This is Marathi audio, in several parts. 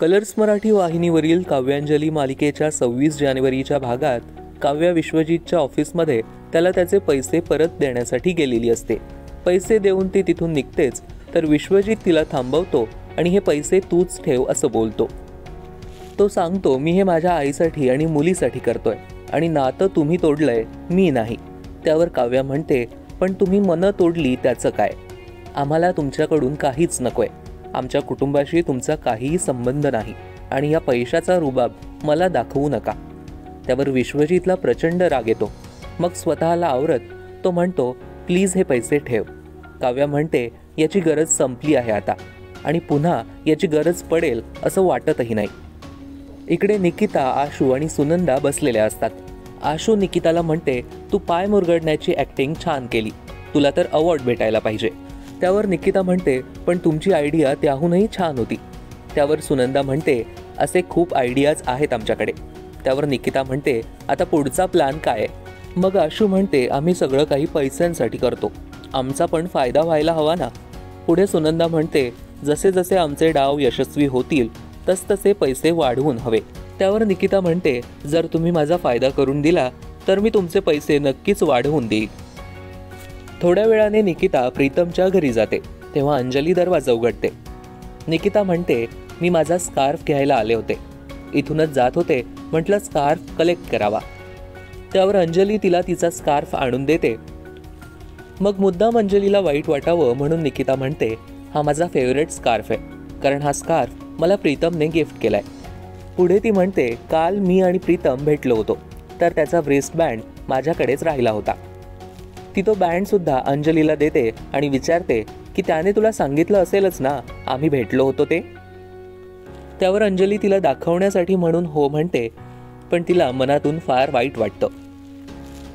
कलर्स मराठी वाहिनीवरील काव्यांजली मालिकेच्या 26 जानेवारीच्या भागात काव्या विश्वजितच्या ऑफिसमध्ये त्याला त्याचे पैसे परत देण्यासाठी गेलेली असते. पैसे देऊन ती तिथून निघतेच तर विश्वजित तिला थांबवतो आणि हे पैसे तूच ठेव असं बोलतो. तो सांगतो, मी हे माझ्या आईसाठी आणि मुलीसाठी करतोय आणि नातं तुम्ही तोडलंय, मी नाही. त्यावर काव्या म्हणते, पण तुम्ही मनं तोडली त्याचं काय? आम्हाला तुमच्याकडून काहीच नकोय. आमच्या कुटुंबाशी तुमचा काहीही संबंध नाही आणि या पैशाचा रुबाब मला दाखवू नका. त्यावर विश्वजितला प्रचंड राग येतो. मग स्वतःला आवरत तो म्हणतो, प्लीज हे पैसे ठेव. काव्या म्हणते, याची गरज संपली आहे आता आणि पुन्हा याची गरज पडेल असं वाटतही नाही. इकडे निकिता, आशू आणि सुनंदा बसलेल्या असतात. आशू निकिताला म्हणते, तू पाय मुरगडण्याची ॲक्टिंग छान केली, तुला तर अवॉर्ड भेटायला पाहिजे. त्यावर निकिता म्हणते, पण तुमची आयडिया त्याहूनही छान होती. त्यावर सुनंदा म्हणते, असे खूप आयडियाज आहेत आमच्याकडे. त्यावर निकिता म्हणते, आता पुढचा प्लॅन काय आहे? मग आशू म्हणते, आम्ही सगळं काही पैशांसाठी करतो, आमचा पण फायदा व्हायला हवा ना. पुढे सुनंदा म्हणते, जसे जसे आमचे डाव यशस्वी होतील तसतसे पैसे वाढवून हवे. त्यावर निकिता म्हणते, जर तुम्ही माझा फायदा करून दिला तर मी तुमचे पैसे नक्कीच वाढवून देईन. थोड्या वेळाने निकिता प्रीतमच्या घरी जाते तेव्हा अंजली दरवाजा उघडते. निकिता म्हणते, मी माझा स्कार्फ घ्यायला आले होते, इथूनच जात होते, म्हटलं स्कार्फ कलेक्ट करावा. त्यावर अंजली तिला तिचा स्कार्फ आणून देते. मग मुद्दाम अंजलीला वाईट वाटावं म्हणून निकिता म्हणते, हा माझा फेवरेट स्कार्फ आहे, कारण हा स्कार्फ मला प्रीतमने गिफ्ट केलाय. पुढे ती म्हणते, काल मी आणि प्रीतम भेटलो होतो तर त्याचा ब्रेस्ट बँड माझ्याकडेच राहिला होता. ती तो बँड सुद्धा अंजलीला देते आणि विचारते की त्याने तुला सांगितलं असेलच ना आम्ही भेटलो होतो ते. त्यावर अंजली तिला दाखवण्यासाठी म्हणून हो म्हणते, पण तिला मनातून फार वाईट वाटतं.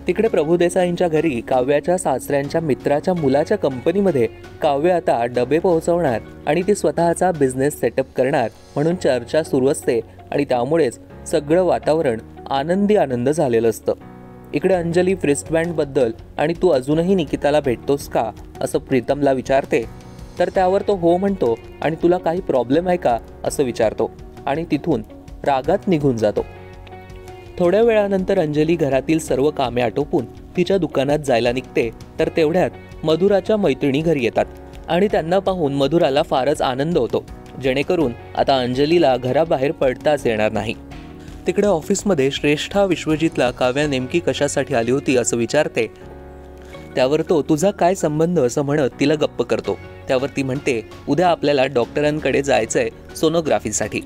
तिकडे प्रभुदेसाईंच्या घरी काव्याच्या सासऱ्यांच्या मित्राच्या मुलाच्या कंपनीमध्ये काव्य आता डबे पोहोचवणार आणि ती स्वतःचा बिझनेस सेटअप करणार म्हणून चर्चा सुरू असते आणि त्यामुळेच सगळं वातावरण आनंद झालेलं असतं. इकडे अंजली फ्रिस्टबँडबद्दल आणि तू अजूनही निकिताला भेटतोस का असं प्रीतमला विचारते. तर त्यावर तो हो म्हणतो आणि तुला काही प्रॉब्लेम आहे का असं विचारतो आणि तिथून रागात निघून जातो. थोड्या वेळानंतर अंजली घरातील सर्व कामे आटोपून तिच्या दुकानात जायला निघते तर तेवढ्यात मधुराच्या मैत्रिणी घरी येतात आणि त्यांना पाहून मधुराला फारच आनंद होतो, जेणेकरून आता अंजलीला घराबाहेर पडताच येणार नाही. तिकडे ऑफिसमध्ये श्रेष्ठा विश्वजितला काव्या नेमकी कशासाठी आली होती असं विचारते. त्यावर तो तुझा काय संबंध असं म्हणत तिला गप्प करतो. त्यावर ती म्हणते, उद्या आपल्याला डॉक्टरांकडे जायचंय सोनोग्राफीसाठी.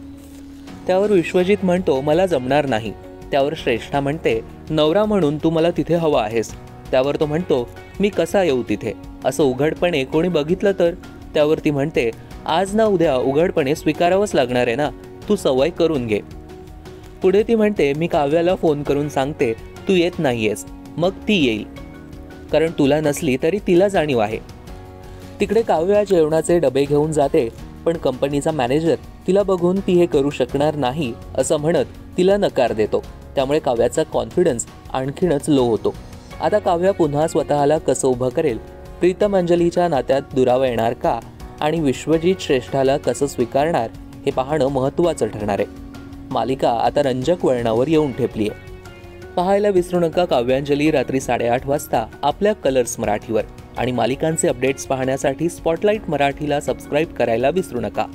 त्यावर विश्वजित म्हणतो, मला जमणार नाही. त्यावर श्रेष्ठा म्हणते, नवरा म्हणून तू मला तिथे हवा आहेस. त्यावर तो म्हणतो, मी कसा येऊ तिथे, असं उघडपणे कोणी बघितलं तर? त्यावर ती म्हणते, आज ना उद्या उघडपणे स्वीकारावंच लागणार आहे ना, तू सवय करून घे. पुढे ती म्हणते, मी काव्याला फोन करून सांगते तू येत नाहीयेस, मग ती येईल, कारण तुला नसली तरी तिला जाणीव आहे. तिकडे काव्या जेवणाचे डबे घेऊन जाते, पण कंपनीचा मॅनेजर तिला बघून ती हे करू शकणार नाही असं म्हणत तिला नकार देतो. त्यामुळे काव्याचा कॉन्फिडन्स आणखीनच लो होतो. आता काव्या पुन्हा स्वतःला कसं उभं करेल, प्रीतम अंजलीच्या नात्यात दुरावा येणार का आणि विश्वजित श्रेष्ठाला कसं स्वीकारणार हे पाहणं महत्त्वाचं ठरणार आहे. मालिका आता रंजक वळणावर येऊन ठेपली आहे. पाहायला विसरू नका काव्यांजली रात्री 8:30 वाजता आपल्या कलर्स मराठीवर. आणि मालिकांचे अपडेट्स पाहण्यासाठी स्पॉटलाईट मराठीला सबस्क्राईब करायला विसरू नका.